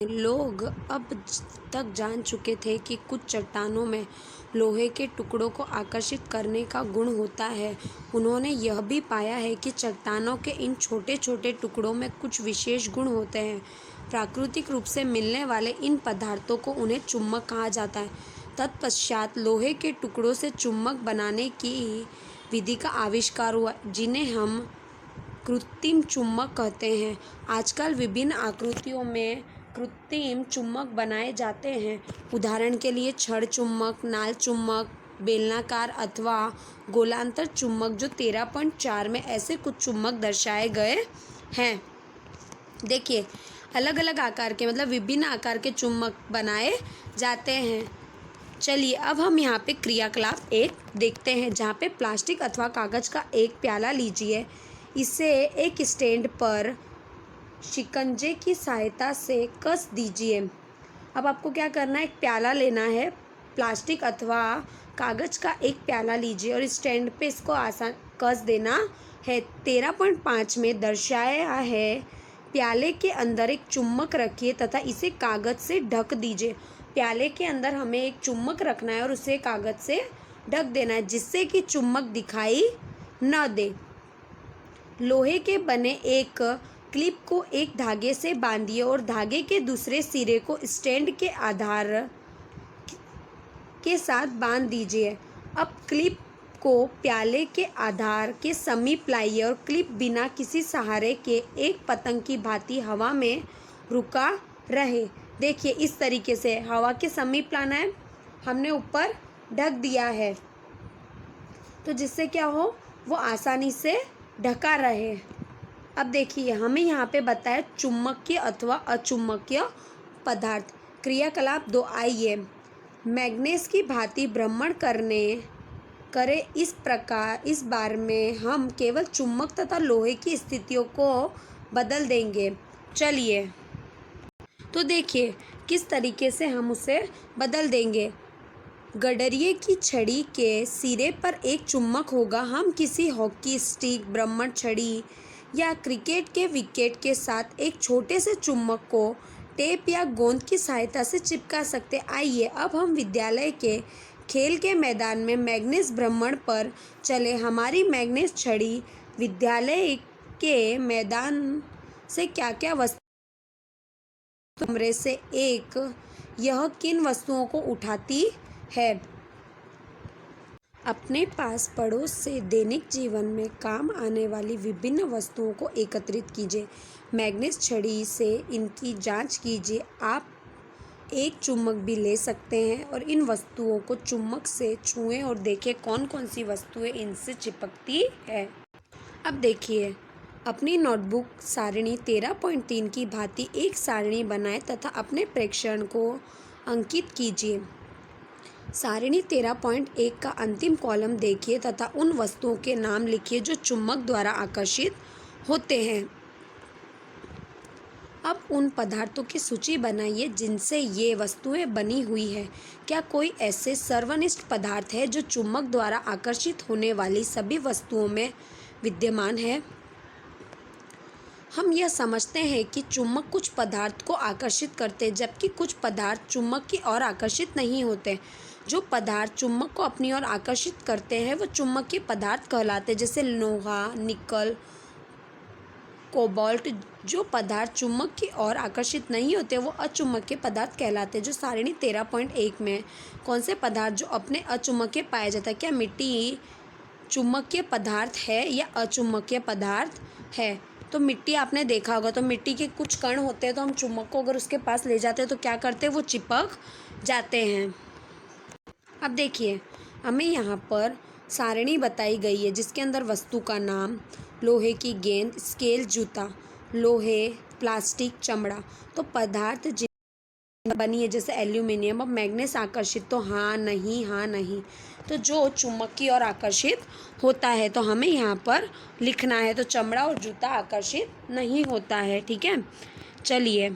लोग अब तक जान चुके थे कि कुछ चट्टानों में लोहे के टुकड़ों को आकर्षित करने का गुण होता है। उन्होंने यह भी पाया है कि चट्टानों के इन छोटे-छोटे टुकड़ों में कुछ विशेष गुण होते हैं। प्राकृतिक रूप से मिलने वाले इन पदार्थों को उन्हें चुंबक कहा जाता है। तत्पश्चात लोहे के टुकड़ों से चुंबक बनाने की विधि का आविष्कार हुआ, जिन्हें हम कृत्रिम चुंबक कहते हैं। आजकल विभिन्न आकृतियों में कृत्रिम चुंबक बनाए जाते हैं। उदाहरण के लिए छड़ चुंबक, नाल चुंबक, बेलनाकार अथवा गोलांतर चुंबक, जो 13.4 में ऐसे कुछ चुंबक दर्शाए गए हैं। देखिए, अलग अलग आकार के मतलब विभिन्न आकार के चुंबक बनाए जाते हैं। चलिए अब हम यहाँ पे क्रियाकलाप 1 देखते हैं, जहाँ पे प्लास्टिक अथवा कागज़ का एक प्याला लीजिए। इसे एक स्टैंड पर शिकंजे की सहायता से कस दीजिए। अब आपको क्या करना है, एक प्याला लेना है, प्लास्टिक अथवा कागज़ का एक प्याला लीजिए और स्टैंड पे इसको आसान कस देना है। 13.5 में दर्शाया है, प्याले के अंदर एक चुम्बक रखिए तथा इसे कागज़ से ढक दीजिए। प्याले के अंदर हमें एक चुम्बक रखना है और उसे कागज़ से ढक देना है, जिससे कि चुम्बक दिखाई न दे। लोहे के बने एक क्लिप को एक धागे से बांधिए और धागे के दूसरे सिरे को स्टैंड के आधार के साथ बांध दीजिए। अब क्लिप को प्याले के आधार के समीप लाइए और क्लिप बिना किसी सहारे के एक पतंग की भांति हवा में रुका रहे। देखिए, इस तरीके से हवा के समीप लाना है, हमने ऊपर ढक दिया है, तो जिससे क्या हो, वो आसानी से ढका रहे। अब देखिए, हमें यहाँ पे बताया चुम्बकीय अथवा अचुम्बकीय पदार्थ। क्रियाकलाप 2, आइए मैग्नेस की भांति भ्रमण करे। इस बार में हम केवल चुम्बक तथा लोहे की स्थितियों को बदल देंगे। चलिए तो देखिए किस तरीके से हम उसे बदल देंगे। गडरिये की छड़ी के सिरे पर एक चुम्बक होगा। हम किसी हॉकी स्टिक, भ्रमण छड़ी या क्रिकेट के विकेट के साथ एक छोटे से चुम्बक को टेप या गोंद की सहायता से चिपका सकते। आइए अब हम विद्यालय के खेल के मैदान में मैग्नेस भ्रमण पर चले। हमारी मैग्नेस छड़ी विद्यालय के मैदान से क्या क्या वस्तु कमरे से एक, यह किन वस्तुओं को उठाती है? अपने पास पड़ोस से दैनिक जीवन में काम आने वाली विभिन्न वस्तुओं को एकत्रित कीजिए। मैग्नेस छड़ी से इनकी जांच कीजिए। आप एक चुम्बक भी ले सकते हैं और इन वस्तुओं को चुम्बक से छुएं और देखें कौन कौन सी वस्तुएं इनसे चिपकती है। अब देखिए, अपनी नोटबुक सारणी 13.3 की भांति एक सारणी बनाएं तथा अपने प्रेक्षण को अंकित कीजिए। सारणी 13.1 का अंतिम कॉलम देखिए तथा उन वस्तुओं के नाम लिखिए जो चुम्बक द्वारा आकर्षित होते हैं। अब उन पदार्थों की सूची बनाइए जिनसे ये वस्तुएं बनी हुई है। क्या कोई ऐसे सर्वनिष्ठ पदार्थ है जो चुम्बक द्वारा आकर्षित होने वाली सभी वस्तुओं में विद्यमान है? हम यह समझते हैं कि चुम्बक कुछ पदार्थ को आकर्षित करते हैं, जबकि कुछ पदार्थ चुम्बक की ओर आकर्षित नहीं होते। जो पदार्थ चुम्बक को अपनी ओर आकर्षित करते हैं वो चुम्बकीय पदार्थ कहलाते हैं, जैसे लोहा, निकल, कोबाल्ट। जो पदार्थ चुम्बक की ओर आकर्षित नहीं होते वो अचुम्बकीय पदार्थ कहलाते हैं। जो सारणी 13.1 में कौन से पदार्थ जो अपने अचुम्बकीय पाया जाता है? क्या मिट्टी चुम्बकीय पदार्थ है या अचुम्बकीय पदार्थ है? तो मिट्टी आपने देखा होगा, तो मिट्टी के कुछ कण होते हैं, तो हम चुम्बक को अगर उसके पास ले जाते हैं तो क्या करते हैं, वो चिपक जाते हैं। अब देखिए, हमें यहाँ पर सारणी बताई गई है जिसके अंदर वस्तु का नाम, लोहे की गेंद, स्केल, जूता, लोहे, प्लास्टिक, चमड़ा। तो पदार्थ बनी है जैसे एल्यूमिनियम। अब मैग्नेस आकर्षित, तो हाँ नहीं, हाँ नहीं। तो जो चुम्बक की ओर आकर्षित होता है तो हमें यहाँ पर लिखना है। तो चमड़ा और जूता आकर्षित नहीं होता है। ठीक है, चलिए।